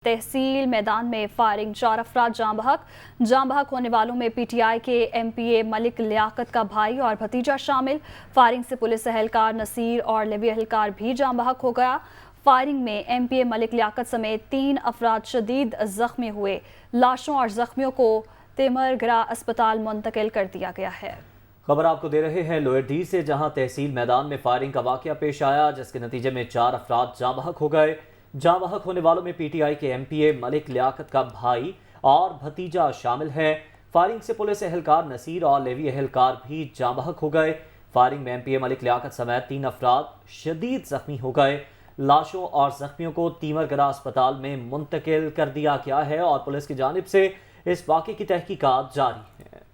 तहसील मैदान में फायरिंग, 4 अफराद जाँ बहक होने वालों में पीटीआई के एमपीए मलिक लियाकत का भाई और भतीजा शामिल। फायरिंग से पुलिस एहलकार नसीर और लेवी एहलकार भी जाँ बहक हो गया। फायरिंग में एमपीए मलिक लियाकत समेत 3 अफराद शदीद जख्मी हुए। लाशों और जख्मियों को तेमरगरा अस्पताल मुंतकिल कर दिया गया है। खबर आपको दे रहे हैं लोअरडीह से, जहां तहसील मैदान में फायरिंग का वाकया पेश आया, जिसके नतीजे में 4 अफराद जाँ बहक हो गए। जाँ बहक होने वालों में पीटीआई के एमपीए मलिक लियाकत का भाई और भतीजा शामिल है। फायरिंग से पुलिस एहलकार नसीर और लेवी एहलकार भी जाँ बहक हो गए। फायरिंग में एमपीए मलिक लियाकत समेत 3 अफराद शदीद जख्मी हो गए। लाशों और जख्मियों को तीमरगरा अस्पताल में मुंतकिल कर दिया गया है और पुलिस की जानिब से इस वाक़े की तहकीकात जारी है।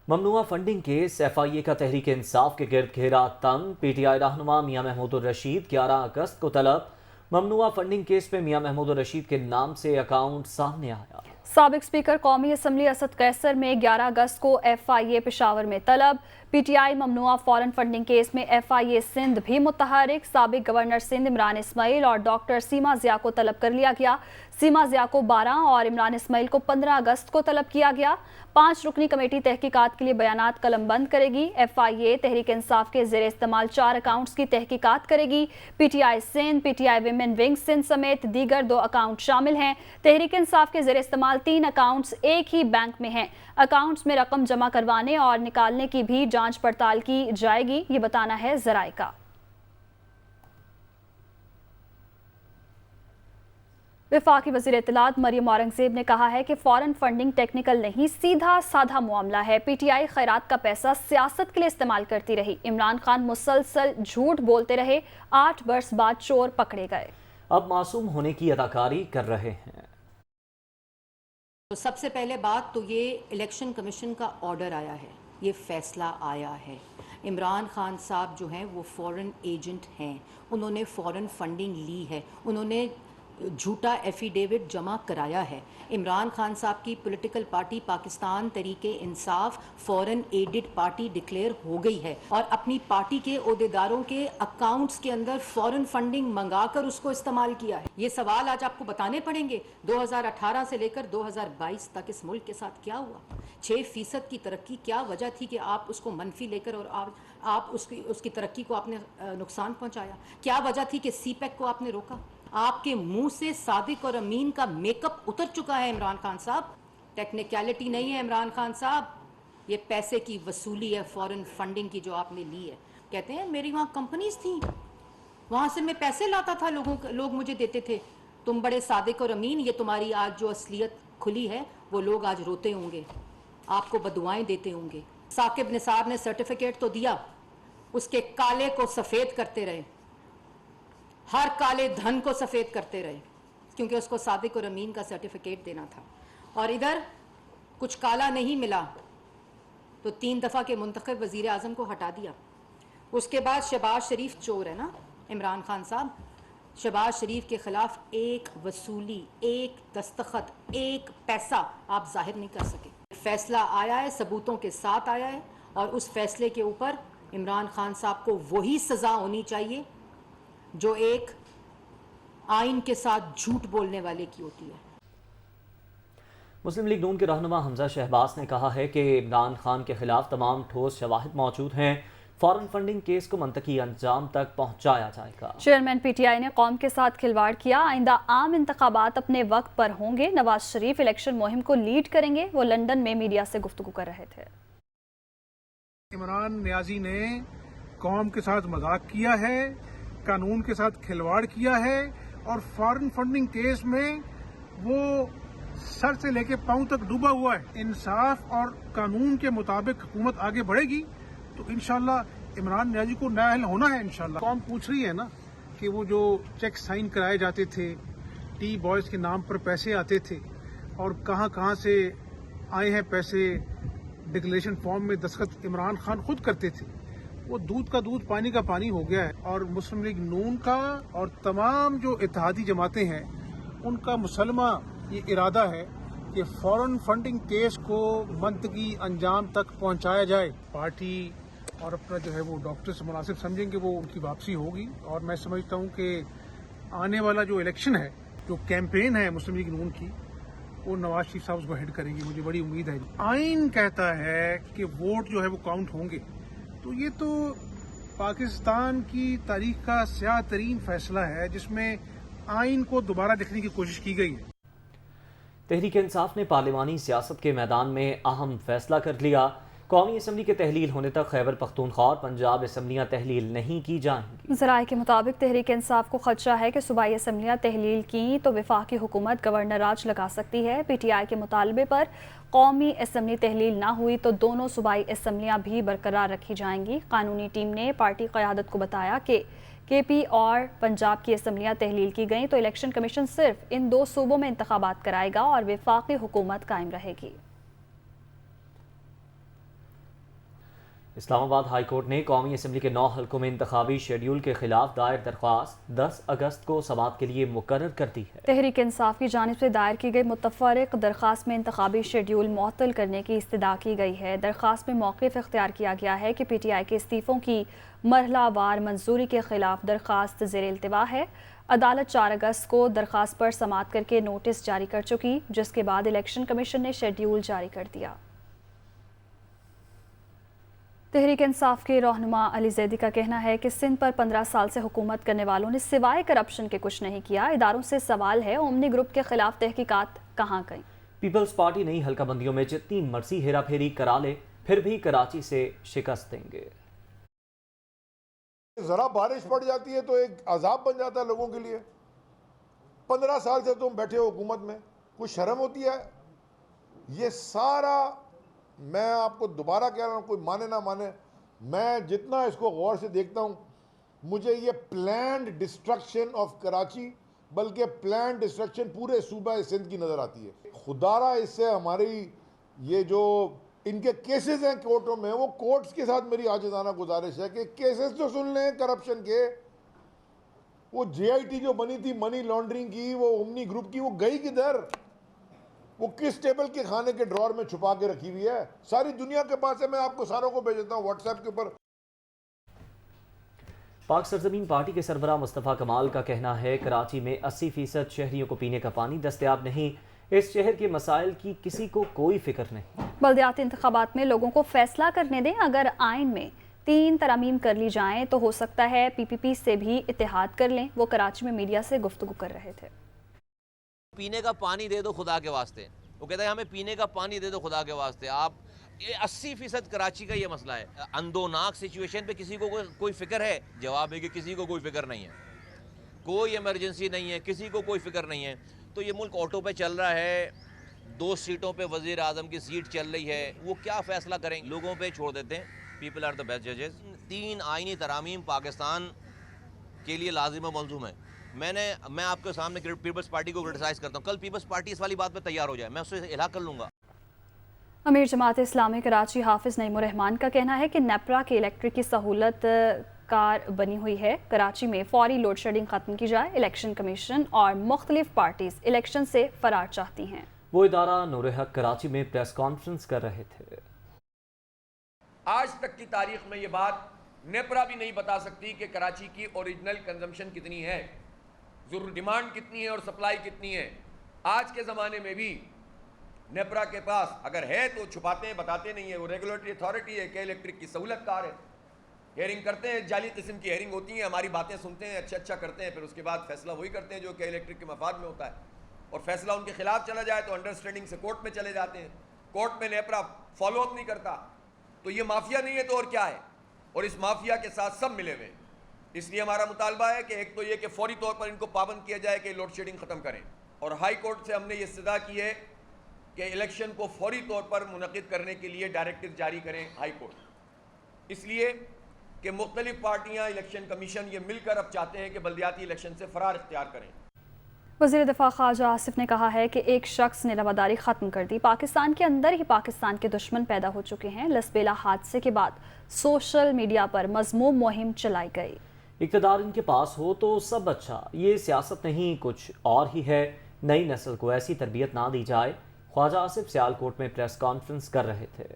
ममनुआ फंडिंग केस, एफआईए का तहरीक इंसाफ के गिर्द घेरा तंग। पीटीआई रहनुमा मियां महमूद रशीद 11 अगस्त को तलब। ममनुआ फंडिंग केस में मियां महमूद रशीद के नाम से अकाउंट सामने आया। साबिक स्पीकर कौमी असम्बली असद कैसर में 11 अगस्त को एफआईए पेशावर में तलब। पीटीआई ममनुआ फॉरेन फंडिंग केस में एफआईए सिंध भी मुतहरिक। साबिक गवर्नर सिंध इमरान इस्माइल और डॉक्टर सीमा जिया को तलब कर लिया गया। सीमा जिया को 12 और इमरान इस्माइल को 15 अगस्त को तलब किया गया। 5 रुकनी कमेटी तहकीकात के लिए बयानात कलमबंद करेगी। एफआईए तहरीक इंसाफ के ज़ेर इस्तेमाल 4 अकाउंट्स की तहकीकात करेगी। पीटीआई सिंध, पीटीआई विमेन विंग सिंध समेत दीगर 2 अकाउंट शामिल हैं। तहरीक इंसाफ के ज़ेर इस्तेमाल 3 अकाउंट्स एक ही बैंक में हैं। अकाउंट्स में रकम जमा करवाने और निकालने की भी जांच पड़ताल की जाएगी, ये बताना है ज़राए का। वफाकी वज़ीर इत्तलात मरियम औरंगज़ेब ने कहा है कि फॉरेन फंडिंग टेक्निकल नहीं, सीधा साधा मामला है। पीटीआई खैरात का पैसा सियासत के लिए इस्तेमाल करती रही। इमरान खान मुसलसल झूठ बोलते रहे। 8 बरस बाद चोर पकड़े गए। अब मासूम होने की अदाकारी कर रहे हैं। तो सबसे पहले बात तो ये इलेक्शन कमीशन का ऑर्डर आया है, ये फैसला आया है। इमरान खान साहब जो हैं वो फॉरेन एजेंट हैं, उन्होंने फॉरेन फंडिंग ली है, उन्होंने झूठा एफिडेविट जमा कराया है। इमरान खान साहब की पॉलिटिकल पार्टी पाकिस्तान तरीके इंसाफ फॉरेन एडेड पार्टी डिक्लेयर हो गई है और अपनी पार्टी के ओहदेदारों के अकाउंट्स के अंदर फॉरेन फंडिंग मंगाकर उसको इस्तेमाल किया है। ये सवाल आज आपको बताने पड़ेंगे। 2018 से लेकर 2022 तक इस मुल्क के साथ क्या हुआ? 6% की तरक्की, क्या वजह थी कि आप उसको मनफी लेकर और आप उसकी तरक्की को आपने नुकसान पहुंचाया? क्या वजह थी कि सीपैक को आपने रोका? आपके मुंह से सादिक और अमीन का मेकअप उतर चुका है इमरान खान साहब। टेक्निकलिटी नहीं है इमरान खान साहब, ये पैसे की वसूली है फॉरेन फंडिंग की जो आपने ली है। कहते हैं मेरी वहाँ कंपनीज थी, वहाँ से मैं पैसे लाता था, लोग मुझे देते थे। तुम बड़े सादिक और अमीन, ये तुम्हारी आज जो असलियत खुली है वो लोग आज रोते होंगे, आपको बदुआएं देते होंगे। साकिब निसार ने सर्टिफिकेट तो दिया, उसके काले को सफ़ेद करते रहे, हर काले धन को सफ़ेद करते रहे, क्योंकि उसको सादिक और अमीन का सर्टिफिकेट देना था। और इधर कुछ काला नहीं मिला तो 3 दफ़ा के मुंतखब वज़ीर आज़म को हटा दिया। उसके बाद शहबाज शरीफ चोर है ना इमरान खान साहब, शहबाज शरीफ के ख़िलाफ़ एक वसूली, एक दस्तखत, एक पैसा आप जाहिर नहीं कर सके। फैसला आया है, सबूतों के साथ आया है, और उस फैसले के ऊपर इमरान खान साहब को वही सज़ा होनी चाहिए जो एक आइन के साथ झूठ बोलने वाले की होती है। मुस्लिम लीग नून के रहनुमा हमजा शहबाज ने कहा है कि इमरान खान के खिलाफ तमाम ठोस शवाहिद मौजूद हैं। फॉरेन फंडिंग केस को मंतकी अंजाम तक पहुंचाया जाएगा। चेयरमैन पीटीआई ने कौम के साथ खिलवाड़ किया। आइंदा आम इंतखाबात अपने वक्त पर होंगे। नवाज शरीफ इलेक्शन मुहिम को लीड करेंगे। वो लंदन में मीडिया से गुफ्तगू कर रहे थे। इमरान नियाजी ने कौम के साथ मजाक किया है, कानून के साथ खिलवाड़ किया है, और फॉरेन फंडिंग केस में वो सर से लेके पांव तक डूबा हुआ है। इंसाफ और कानून के मुताबिक हुकूमत आगे बढ़ेगी तो इंशाल्लाह इमरान नियाजी को न्याय होना है। इंशाल्लाह कौम पूछ रही है ना कि वो जो चेक साइन कराए जाते थे, टी बॉयज के नाम पर पैसे आते थे, और कहां से आए हैं पैसे, डिक्लेरेशन फॉर्म में दस्तखत इमरान खान खुद करते थे, वो दूध का दूध पानी का पानी हो गया है। और मुस्लिम लीग नून का और तमाम जो इत्तेहादी जमातें हैं उनका मुसलमा ये इरादा है कि फॉरेन फंडिंग केस को मंतकी अंजाम तक पहुंचाया जाए। पार्टी और अपना जो है वो डॉक्टर से मुनासिब समझेंगे, वो उनकी वापसी होगी। और मैं समझता हूं कि आने वाला जो इलेक्शन है, जो कैंपेन है मुस्लिम लीग नून की, वो नवाज शरीफ साहब उसको हेड करेंगे, मुझे बड़ी उम्मीद है। आइन कहता है कि वोट जो है वो काउंट होंगे, तो ये तो पाकिस्तान की तारीख का स्याह तरीन फैसला है जिसमें आइन को दोबारा देखने की कोशिश की गई है। तहरीक इंसाफ ने पार्लिमानी सियासत के मैदान में अहम फैसला कर लिया। कौमी असम्बली के तहलील होने तक खैबर पख्तूनख्वा और पंजाब असम्बलियाँ तहलील नहीं की जाएंगी। ज़राए के मुताबिक तहरीक इंसाफ को खदशा है कि सूबाई असम्बलियाँ तहलील की तो वफाकी हुकूमत गवर्नर राज लगा सकती है। PTI के मुतालबे पर कौमी असम्बली तहलील ना हुई तो दोनों सूबाई असम्बलियाँ भी बरकरार रखी जाएंगी। कानूनी टीम ने पार्टी क़यादत को बताया कि KP और पंजाब की असम्बलियाँ तहलील की गईं तो इलेक्शन कमीशन सिर्फ इन दो सूबों में इंतखाबात कराएगा और वफाकी हुकूमत कायम रहेगी। इस्लामाबाद हाई कोर्ट ने कौमी असम्बली के 9 हल्कों में इंतखाबी शेड्यूल के खिलाफ दायर दरख्वास्त 10 अगस्त को समाअत के लिए मुकर्रर कर दी है। तहरीक इंसाफ की जानिब से दायर की गई मुतफर्रिक दरख्वास्त में इंतखाबी शेड्यूल मुअत्तल करने की इस्तदा की गई है। दरख्वास्त में मौक़िफ़ इख्तियार किया गया है कि PTI के इस्तीफ़ों की मरहलावार मंजूरी के खिलाफ दरख्वास्त ज़ेर इल्तिवा है। अदालत 4 अगस्त को दरख्वास्त पर समाअत करके नोटिस जारी कर चुकी, जिसके बाद इलेक्शन कमीशन ने शेड्यूल जारी कर दिया। तहरीक इंसाफ के रहनुमा अली जैदी का कहना है कि सिंध पर 15 साल से हुकूमत करने वालों ने सिवाय करप्शन के कुछ नहीं किया। इदारों से सवाल है, ओमनी ग्रुप के खिलाफ तहकीकात कहाँ गई? पीपल्स पार्टी नई हल्का बंदियों में जितनी मर्जी हेरा फेरी करा ले, फिर भी कराची से शिकस्त देंगे। जरा बारिश पड़ जाती है तो एक अजाब बन जाता है लोगों के लिए। 15 साल से तुम बैठे हो हुकूमत में, कुछ शर्म होती है? ये सारा, मैं आपको दोबारा कह रहा हूँ, कोई माने ना माने, मैं जितना इसको गौर से देखता हूँ, मुझे ये प्लान्ड डिस्ट्रक्शन ऑफ कराची, बल्कि प्लान्ड डिस्ट्रक्शन पूरे सूबा सिंध की नज़र आती है। खुदारा इससे हमारी ये जो इनके केसेस हैं कोर्टों में, वो कोर्ट्स के साथ मेरी आजिज़ाना गुजारिश है कि केसेस तो सुन लें करप्शन के। वो JIT जो बनी थी मनी लॉन्ड्रिंग की, वो ओमनी ग्रुप की, वो गई किधर? वो किस टेबल के खाने के ड्रॉर में छुपा के रखी हुई है? सारी दुनिया के पास है, मैं आपको सारों को भेज देता हूँ व्हाट्सएप के ऊपर। पाक सरजमीन पार्टी के सरबराह मुस्तफ़ा कमाल का कहना है कराची में 80% शहरियों को पीने का पानी दस्तयाब नहीं। इस शहर के मसाइल की किसी को कोई फिक्र नहीं। बल्दियाती इंतखाबात में लोगों को फैसला करने दें। अगर आइन में 3 तरमीम कर ली जाएं तो हो सकता है PPP से भी इत्तेहाद कर लें। वो कराची में मीडिया से गुफ्तगू कर रहे थे। पीने का पानी दे दो खुदा के वास्ते, वो कहता है हमें पीने का पानी दे दो खुदा के वास्ते। आप ये 80% कराची का ये मसला है। अंदोनाक सिचुएशन पे किसी को कोई फिक्र है? जवाब है कि किसी को कोई फिक्र नहीं है, कोई इमरजेंसी नहीं है, किसी को कोई फिक्र नहीं है। तो ये मुल्क ऑटो पे चल रहा है, 2 सीटों पे वज़ीर आज़म की सीट चल रही है, वो क्या फ़ैसला करें लोगों पे छोड़ देते हैं। पीपल आर द बेस्ट जजेस। 3 आइनी तरामीम पाकिस्तान के लिए लाजिम व मलजूम है। मैं आपके सामने पीपल्स पार्टी को क्रिटिसाइज़ करता हूँ, कल पीपल्स पार्टी इस वाली बात पे तैयार हो जाए, मैं उससे इलाक़ कर लूँगा। अमीर जमात इस्लामी कराची हाफिज़ नईमुर रहमान का कहना है कि नेपरा की इलेक्ट्रिक की सहूलत कार बनी हुई है। कराची में फौरी लोड शेडिंग ख़त्म की जाए। इलेक्शन कमीशन और मुख्तलिफ पार्टीज इलेक्शन से फरार चाहती हैं। वो इदारा नूर हक कराची में प्रेस कॉन्फ्रेंस कर रहे थे। आज तक की तारीख में ये बात नेपरा भी नहीं बता सकती कि कराची की ओरिजिनल कंजम्पशन कितनी है, ज़रूर डिमांड कितनी है और सप्लाई कितनी है। आज के ज़माने में भी नेपरा के पास अगर है तो छुपाते हैं, बताते नहीं है। वो रेगुलेटरी अथॉरिटी है कि इलेक्ट्रिक की सहूलत कार है, हेयरिंग करते हैं, जाली किस्म की हेयरिंग होती है, हमारी बातें सुनते हैं, अच्छा करते हैं, फिर उसके बाद फैसला वही करते हैं जो कि इलेक्ट्रिक के मफाद में होता है। और फैसला उनके खिलाफ चला जाए तो अंडरस्टैंडिंग से कोर्ट में चले जाते हैं, कोर्ट में नेपरा फॉलो अप नहीं करता। तो ये माफिया नहीं है तो और क्या है? और इस माफिया के साथ सब मिले हुए। इसलिए हमारा मुतालबा है कि एक तो ये कि फौरी तौर पर इनको पाबंद किया जाए कि लोड शेडिंग ख़त्म करें, और हाई कोर्ट से हमने ये इस्तदा की है कि इलेक्शन को फौरी तौर पर मुनक़िद करने के लिए डायरेक्टिव जारी करें हाई कोर्ट। इसलिए कि मुख्तलिफ पार्टियाँ, इलेक्शन कमीशन ये मिलकर अब चाहते हैं कि बल्दियाती इलेक्शन से फरार इख्तियार करें। वज़ीर दिफा ख्वाजा आसिफ ने कहा है कि एक शख्स ने रवादारी ख़त्म कर दी। पाकिस्तान के अंदर ही पाकिस्तान के दुश्मन पैदा हो चुके हैं। लसबेला हादसे के बाद सोशल मीडिया पर मज़मूम मुहिम चलाई गई। इक़्तिदार इनके पास हो तो सब अच्छा, ये सियासत नहीं कुछ और ही है। नई नस्ल को ऐसी तरबियत ना दी जाए। ख्वाजा आसिफ सियालकोट में प्रेस कॉन्फ्रेंस कर रहे थे।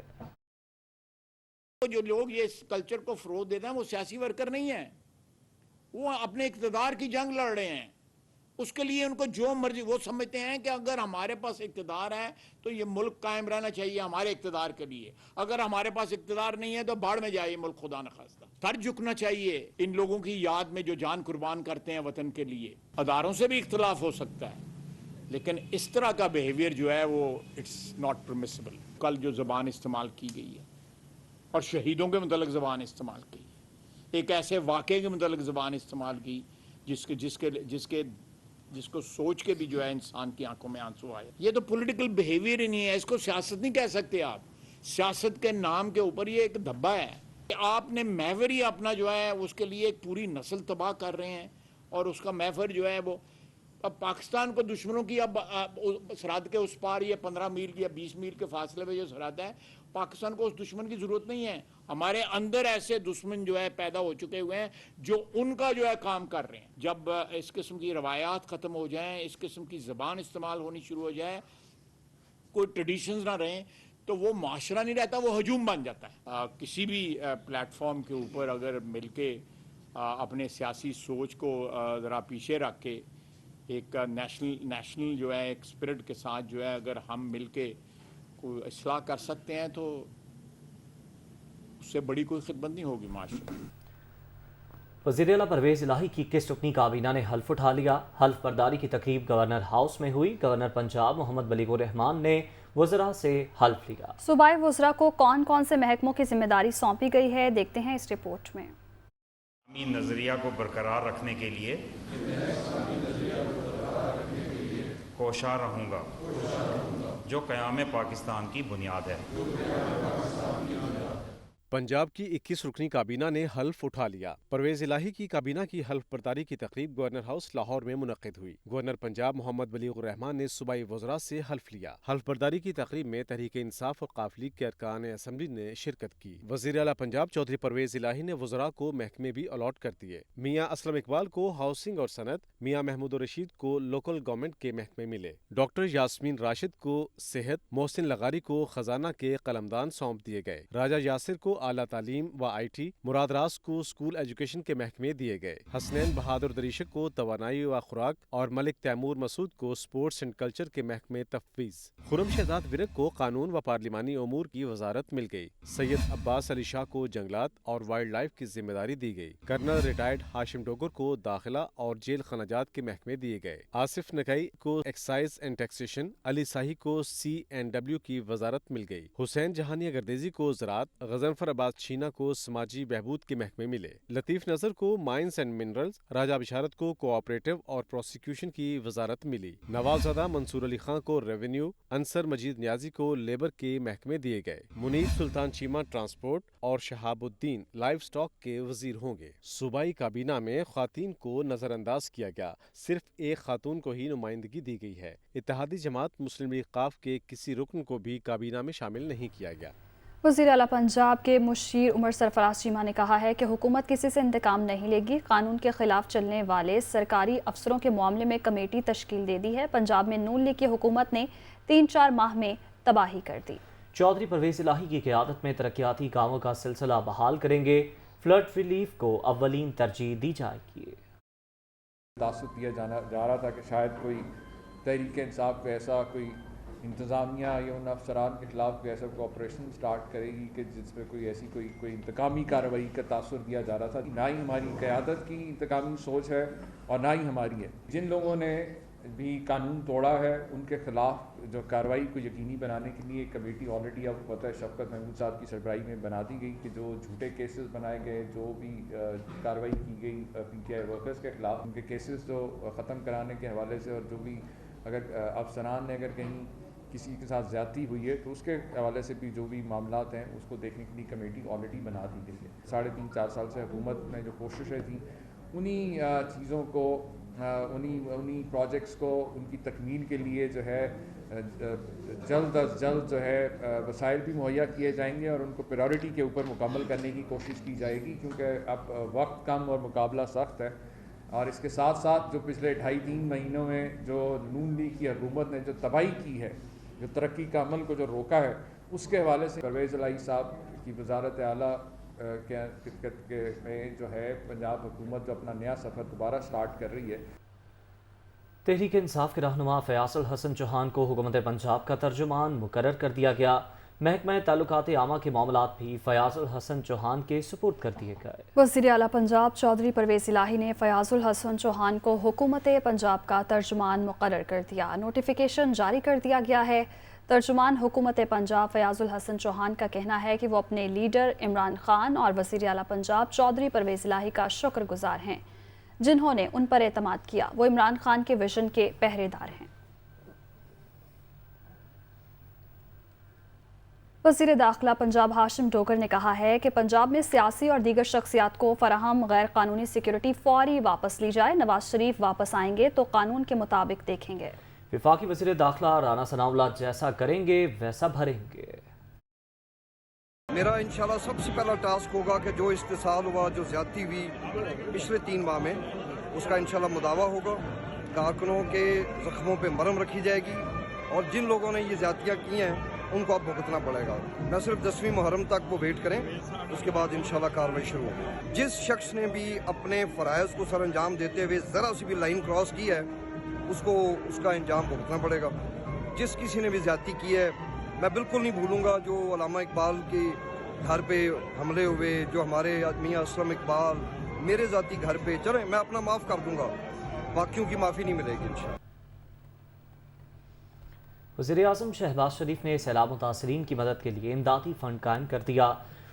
जो लोग ये कल्चर को फ़रोग़ देते हैं वो सियासी वर्कर नहीं है, वो अपने इक़्तिदार की जंग लड़ रहे हैं। اس کے لیے ان کو جو مرضی، وہ سمجھتے ہیں کہ اگر ہمارے پاس اقتدار ہے تو یہ ملک قائم رہنا چاہیے ہمارے اقتدار کے لیے، اگر ہمارے پاس اقتدار نہیں ہے تو باڑ میں جائے ملک، خدا نخواستہ۔ سر جھکنا چاہیے ان لوگوں کی یاد میں جو جان قربان کرتے ہیں وطن کے لیے۔ اداروں سے بھی اختلاف ہو سکتا ہے لیکن اس طرح کا بیہیویئر جو ہے وہ اٹس ناٹ پرمیسیبل۔ کل جو زبان استعمال کی گئی ہے اور شہیدوں کے متعلق زبان استعمال کی، ایک ایسے واقعے کے متعلق زبان استعمال کی جس کو سوچ کے بھی جو ہے انسان کی آنکھوں میں آنسو آئے۔ یہ تو پولیٹیکل بیہیویئر ہی نہیں ہے، اس کو سیاست نہیں کہہ سکتے آپ۔ سیاست کے نام کے اوپر یہ ایک دھبا ہے کہ آپ نے محور ہی اپنا جو ہے اس کے لیے ایک پوری نسل تباہ کر رہے ہیں، اور اس کا محور جو ہے وہ اب پاکستان کو دشمنوں کی اب سرحد کے اس پار یہ 15 میل یا 20 میل کے فاصلے پہ جو سرحد ہے، پاکستان کو اس دشمن کی ضرورت نہیں ہے۔ ہمارے اندر ایسے دشمن جو ہے پیدا ہو چکے ہوئے ہیں جو ان کا جو ہے کام کر رہے ہیں۔ جب اس قسم کی روایات ختم ہو جائیں، اس قسم کی زبان استعمال ہونی شروع ہو جائے، کوئی ٹریڈیشنز نہ رہیں، تو وہ معاشرہ نہیں رہتا، وہ ہجوم بن جاتا ہے۔ کسی بھی پلیٹ فارم کے اوپر اگر مل کے اپنے سیاسی سوچ کو ذرا پیچھے رکھ کے ایک نیشنل جو ہے ایک اسپرٹ کے ساتھ جو ہے اگر ہم مل کے کوئی اصلاح کر سکتے ہیں تو اس سے بڑی کوئی خدمت نہیں ہوگی معاشرے میں۔ وزیر اعلیٰ پرویز الہی کی 21 رکنی کابینہ نے حلف اٹھا لیا۔ حلف برداری کی تقریب گورنر ہاؤس میں ہوئی۔ گورنر پنجاب محمد بلیغ الرحمان نے وزراء سے حلف لیا۔ صوبائی وزراء کو کون کون سے محکموں کی ذمہ داری سونپی گئی ہے، دیکھتے ہیں اس رپورٹ میں۔ نظریہ کو برقرار رکھنے کے لیے کوشاں رہوں گا جو قیام پاکستان کی بنیاد ہے۔ پنجاب کی 21 رکنی کابینہ نے حلف اٹھا لیا۔ پرویز الہی کی کابینہ کی حلف برداری کی تقریب گورنر ہاؤس لاہور میں منعقد ہوئی۔ گورنر پنجاب محمد بلیغ الرحمان نے صوبائی وزراء سے حلف لیا۔ حلف برداری کی تقریب میں تحریک انصاف اور قاف لیگ کے ارکان اسمبلی نے شرکت کی۔ وزیر اعلیٰ پنجاب چودھری پرویز الہی نے وزراء کو محکمے بھی الاٹ کر دیے۔ میاں اسلم اقبال کو ہاؤسنگ اور صنعت، میاں محمود الرشید کو لوکل گورنمنٹ کے محکمے ملے۔ ڈاکٹر یاسمین راشد کو صحت، محسن لغاری کو خزانہ کے قلمدان سونپ دیے گئے۔ راجہ یاسر کو اعلیٰ تعلیم و آئی ٹی، مراد راز کو اسکول ایجوکیشن کے محکمے دیے گئے۔ حسنین بہادر دریشک کو توانائی و خوراک اور ملک تیمور مسعود کو سپورٹس اینڈ کلچر کے محکمے تفویض۔ خرم شہزاد ورک کو قانون و پارلیمانی امور کی وزارت مل گئی۔ سید عباس علی شاہ کو جنگلات اور وائلڈ لائف کی ذمہ داری دی گئی۔ کرنل ریٹائرڈ ہاشم ڈوگر کو داخلہ اور جیل خانجات کے محکمے دیے گئے۔ آصف نقئی کو ایکسائز اینڈ ٹیکسیشن، علی ساہی کو C&W کی وزارت مل گئی۔ حسین جہانیہ گردیزی کو زراعت، غضنفر عباس شینا کو سماجی بہبود کے محکمے ملے۔ لطیف نظر کو مائنز اینڈ منرلز، راجہ بشارت کو کوآپریٹو اور پروسیکیوشن کی وزارت ملی۔ نوابزادہ منصور علی خان کو ریونیو، انصر مجید نیازی کو لیبر کے محکمے دیے گئے۔ منیر سلطان چیمہ ٹرانسپورٹ اور شہاب الدین لائف سٹاک کے وزیر ہوں گے۔ صوبائی کابینہ میں خواتین کو نظر انداز کیا گیا، صرف ایک خاتون کو ہی نمائندگی دی گئی ہے۔ اتحادی جماعت مسلم لیگ قاف کے کسی رکن کو بھی کابینہ میں شامل نہیں کیا گیا۔ وزیر اعلیٰ پنجاب کے مشیر عمر سرفراز چیمہ نے کہا ہے کہ حکومت کسی سے انتقام نہیں لے گی۔ قانون کے خلاف چلنے والے سرکاری افسروں کے معاملے میں کمیٹی تشکیل دے دی ہے۔ پنجاب میں نون لیگ کی حکومت نے 3-4 ماہ میں تباہی کر دی۔ چودھری پرویز الہی کی قیادت میں ترقیاتی کاموں کا سلسلہ بحال کریں گے۔ فلڈ ریلیف کو اولین ترجیح دی جائے گی۔ تاثر دیا جا رہا تھا کہ شاید کوئی تحریک انصاف کو ایسا کوئی انتظامیہ یا ان افسران کے خلاف کوئی ایسا کوئی آپریشن سٹارٹ کرے گی کہ جس پہ کوئی ایسی کوئی انتقامی کارروائی کا تاثر دیا جا رہا تھا۔ نہ ہی ہماری قیادت کی انتقامی سوچ ہے اور نہ ہی ہماری ہے۔ جن لوگوں نے بھی قانون توڑا ہے ان کے خلاف جو کارروائی کو یقینی بنانے کے لیے ایک کمیٹی آلریڈی آپ کو پتہ ہے شفقت محمود صاحب کی سربراہی میں بنا دی گئی کہ جو جھوٹے کیسز بنائے گئے، جو بھی کارروائی کی گئی PTI ورکرز کے خلاف، ان کے کیسز جو ختم کرانے کے حوالے سے، اور جو بھی اگر افسران نے اگر کہیں کسی کے ساتھ زیادتی ہوئی ہے تو اس کے حوالے سے بھی جو بھی معاملات ہیں اس کو دیکھنے کے لیے کمیٹی آلریڈی بنا دی گئی ہے۔ 3.5-4 سال سے حکومت میں جو کوششیں تھیں انہی چیزوں کو، انہی پروجیکٹس کو، ان کی تکمیل کے لیے جو ہے جلد از جلد جو ہے وسائل بھی مہیا کیے جائیں گے اور ان کو پریورٹی کے اوپر مکمل کرنے کی کوشش کی جائے گی، کیونکہ اب وقت کم اور مقابلہ سخت ہے۔ اور اس کے ساتھ ساتھ جو پچھلے 2.5-3 مہینوں میں جو نون لیگ کی حکومت نے جو تباہی کی ہے، جو ترقی کا عمل کو جو روکا ہے، اس کے حوالے سے پرویز الہی صاحب کی وزارت اعلیٰ میں جو ہے پنجاب حکومت جو اپنا نیا سفر دوبارہ سٹارٹ کر رہی ہے۔ तहरीक इंसाफ के रहनुमा फयाज उल हसन चौहान को हुकूमत पंजाब का तर्जुमान मुकर्रर कर दिया गया। महकमा ताल्लुकात आमा के मामलात भी फयाज उल हसन चौहान के सुपुर्द कर दिए गए। वज़ीर आला पंजाब चौधरी परवेज़ इलाही ने फयाज उल हसन चौहान को हुकूमत पंजाब का तर्जुमान मुकर्रर कर दिया। नोटिफिकेशन जारी कर दिया गया है। तर्जुमान हुकूमत पंजाब फयाज उल हसन चौहान का कहना है कि वो अपने लीडर इमरान खान और वज़ीर आला पंजाब चौधरी परवेज़ इलाही का शुक्रगुजार हैं, जिन्होंने उन पर एतमाद किया। वो इमरान खान के विजन के पहरेदार हैं। वज़ीर दाखिला पंजाब हाशिम डोगर ने कहा है कि पंजाब में सियासी और दीगर शख्सियात को फराहम गैर कानूनी सिक्योरिटी फौरी वापस ली जाए। नवाज शरीफ वापस आएंगे तो कानून के मुताबिक देखेंगे। वफाकी वज़ीर दाखिला राना सनाउल्लाह जैसा करेंगे वैसा भरेंगे। मेरा इंशाल्लाह सबसे पहला टास्क होगा कि जो इस्तेसाल हुआ, जो ज्यादती हुई पिछले 3 माह में, उसका इंशाल्लाह मुदावा होगा। कारकुनों के जख्मों पे मरहम रखी जाएगी और जिन लोगों ने ये ज्यादतियाँ की हैं उनको अब भुगतना पड़ेगा। न सिर्फ 10वीं मुहर्रम तक वो वेट करें, उसके बाद इंशाल्लाह कार्रवाई शुरू होगी। जिस शख्स ने भी अपने फ़राइज़ को सर अंजाम देते हुए ज़रा सी भी लाइन क्रॉस की है, उसको उसका अंजाम भुगतना पड़ेगा। जिस किसी ने भी ज्यादती की है, मैं बिल्कुल नहीं भूलूंगा जो अल्लामा इकबाल के घर पे हमले हुए, जो हमारे मियाँ असलम इकबाल मेरे ज़ाती घर पे, चले मैं अपना माफ़ कर दूंगा, बाकियों की माफ़ी नहीं मिलेगी इंशाल्लाह। वज़ीर आज़म शहबाज शरीफ ने सैलाब मुतासरीन की मदद के लिए इमदादी फ़ंड कायम कर दिया।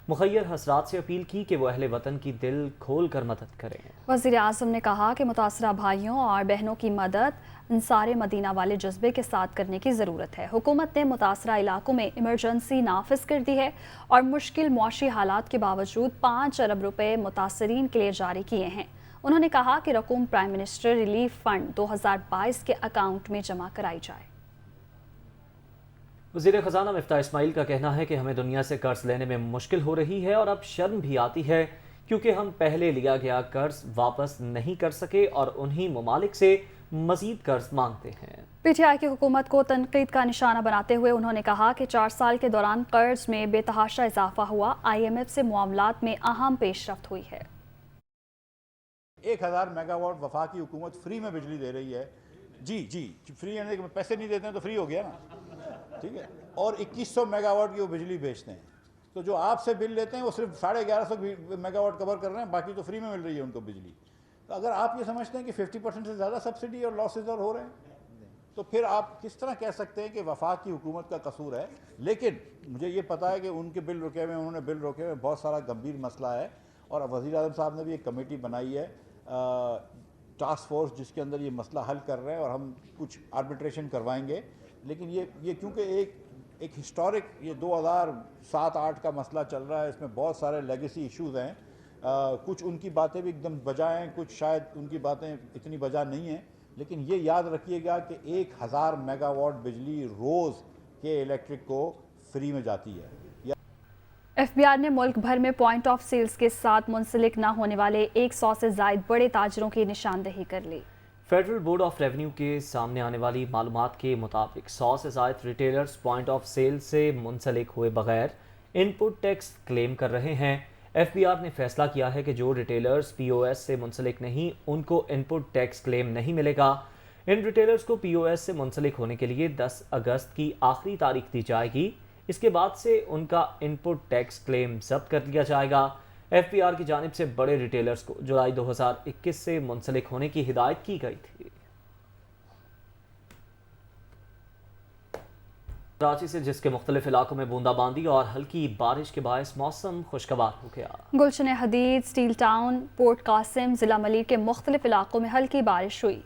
मुखय्यर हसरात से अपील की कि वो अहले वतन की दिल खोल कर मदद करें। वज़ीर आज़म ने कहा कि मुतासरा भाइयों और बहनों की मदद अंसारे मदीना वाले जज्बे के साथ करने की ज़रूरत है। हुकूमत ने मुतासरा इलाकों में इमरजेंसी नाफिज कर दी है और मुश्किल मुआशी हालात के बावजूद 5 अरब रुपए मुतासरीन के लिए जारी किए हैं। उन्होंने कहा कि रकूम प्राइम मिनिस्टर रिलीफ फंड 2022 के अकाउंट में जमा कराई जाए। वज़ीर ख़जाना मिफ्ता इस्माइल का कहना है कि हमें दुनिया से कर्ज लेने में मुश्किल हो रही है और अब शर्म भी आती है, क्योंकि हम पहले लिया गया कर्ज वापस नहीं कर सके और उन्हीं ममालिक से मज़ीद कर्ज मांगते हैं। पीटीआई की हुकूमत को तनकीद का निशाना बनाते हुए उन्होंने कहा कि 4 साल के दौरान कर्ज में बेतहाशा इजाफा हुआ। IMF से मामलात में अहम पेशरफ्त हुई है। 1000 मेगावाट वफाकी हुकूमत फ्री में बिजली दे रही है। जी फ्री यानी कि पैसे नहीं देते हैं तो फ्री हो गया ना, ठीक है। और 2100 मेगावाट की वो बिजली बेचते हैं, तो जो आपसे बिल लेते हैं वो सिर्फ 1150 मेगावाट कवर कर रहे हैं, बाकी तो फ्री में मिल रही है उनको बिजली। तो अगर आप ये समझते हैं कि 50% से ज़्यादा सब्सिडी और लॉसेज और हो रहे हैं, तो फिर आप किस तरह कह सकते हैं कि वफाक की हुकूमत का कसूर है। लेकिन मुझे ये पता है कि उनके बिल रुके हुए, उन्होंने बिल रोके हुए, बहुत सारा गंभीर मसला है। और वज़ीर आज़म साहब ने भी एक कमेटी बनाई है, टास्क फोर्स, जिसके अंदर ये मसला हल कर रहे हैं और हम कुछ आर्बिट्रेशन करवाएंगे। लेकिन ये क्योंकि एक हिस्टोरिक, ये 2007-8 का मसला चल रहा है, इसमें बहुत सारे लेगेसी इश्यूज़ हैं। कुछ उनकी बातें भी एकदम बजा हैं, कुछ शायद उनकी बातें इतनी बजा नहीं हैं। लेकिन ये याद रखिएगा कि 1000 मेगावाट बिजली रोज़ के इलेक्ट्रिक को फ्री में जाती है। FBI ने मुल्क भर में पॉइंट ऑफ सेल्स के साथ मुंसलिक न होने वाले 100 से ज़ायद बड़े ताजरों की निशानदेही कर ली। फेडरल बोर्ड ऑफ रेवेन्यू के सामने आने वाली मालूमात के मुताबिक 100 से ज़ायद रिटेलर्स पॉइंट ऑफ सेल से मुंसलिक हुए बगैर इनपुट टैक्स क्लेम कर रहे हैं। FBR ने फैसला किया है कि जो रिटेलर्स POS से मुंसलिक नहीं, उनको इनपुट टैक्स क्लेम नहीं मिलेगा। इन रिटेलर्स को POS से मुंसलिक होने के लिए 10 अगस्त की आखिरी तारीख दी जाएगी। इसके बाद से उनका इनपुट टैक्स क्लेम जब्त कर लिया जाएगा। FBR की जानिब से बड़े रिटेलर्स को जुलाई 2021 से मुंसलिक होने की हिदायत की गई थी। कराची से जिसके मुख्तलिफ इलाकों में बूंदाबांदी और हल्की बारिश के बायस मौसम खुशगवार हो गया। गुलशन हदीद, स्टील टाउन, पोर्ट कासिम, जिला मलिक के मुख्तलिफ इलाकों में हल्की बारिश हुई।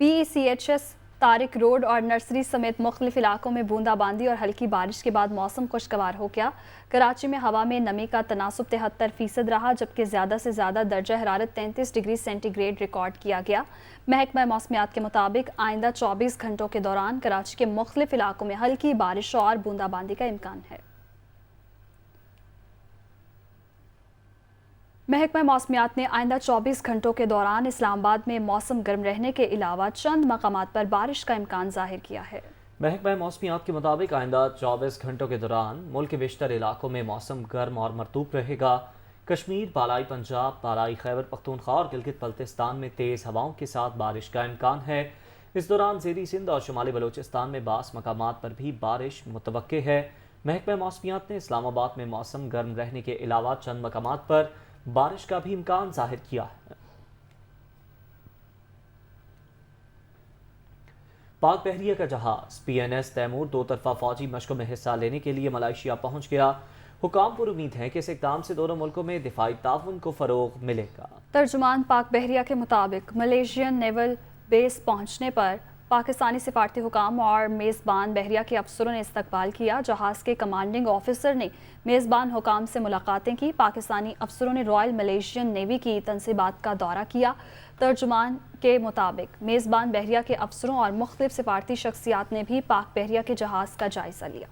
PECHS, तारिक रोड और नर्सरी समेत मुख्तलिफ इलाकों में बूंदाबांदी और हल्की बारिश के बाद मौसम खुशगवार हो गया। कराची में हवा में नमी का तनासुब 73% रहा, जबकि ज़्यादा से ज़्यादा दर्जा हरारत 33 डिग्री सेंटीग्रेड रिकॉर्ड किया गया। महकमा मौसमियात के मुताबिक आइंदा 24 घंटों के दौरान कराची के मुख्तलिफ इलाकों में हल्की बारिश और बूंदाबांदी का इम्कान है। महकमा मौसमियात ने आइंदा 24 घंटों के दौरान इस्लामाबाद में मौसम गर्म रहने के अलावा चंद मकामात पर बारिश का इम्कान जाहिर किया है। महकमा मौसमियात के मुताबिक आइंदा 24 घंटों के दौरान मुल्क के बेशतर इलाकों में मौसम गर्म और मरतूब रहेगा। کشمیر، بالائی پنجاب، بالائی خیبر پختونخوا اور گلگت بلتستان میں تیز ہواؤں کے ساتھ بارش کا امکان ہے۔ اس دوران زیریں سندھ اور شمالی بلوچستان میں بعض مقامات پر بھی بارش متوقع ہے۔ محکمہ موسمیات نے اسلام آباد میں موسم گرم رہنے کے علاوہ چند مقامات پر بارش کا بھی امکان ظاہر کیا ہے۔ پاک بحریہ کا جہاز PNS تیمور 2 طرفہ فوجی مشقوں میں حصہ لینے کے لیے ملائیشیا پہنچ گیا۔ حکام پر امید ہے کہ اس اقدام سے دونوں ملکوں میں دفاعی تعاون کو فروغ ملے گا۔ ترجمان پاک بحریہ کے مطابق ملیشین نیول بیس پہنچنے پر پاکستانی سفارتی حکام اور میزبان بحریہ کے افسروں نے استقبال کیا۔ جہاز کے کمانڈنگ آفیسر نے میزبان حکام سے ملاقاتیں کی۔ پاکستانی افسروں نے رائل ملیشین نیوی کی تنصیبات کا دورہ کیا۔ ترجمان کے مطابق میزبان بحریہ کے افسروں اور مختلف سفارتی شخصیات نے بھی پاک بحریہ کے جہاز کا جائزہ لیا۔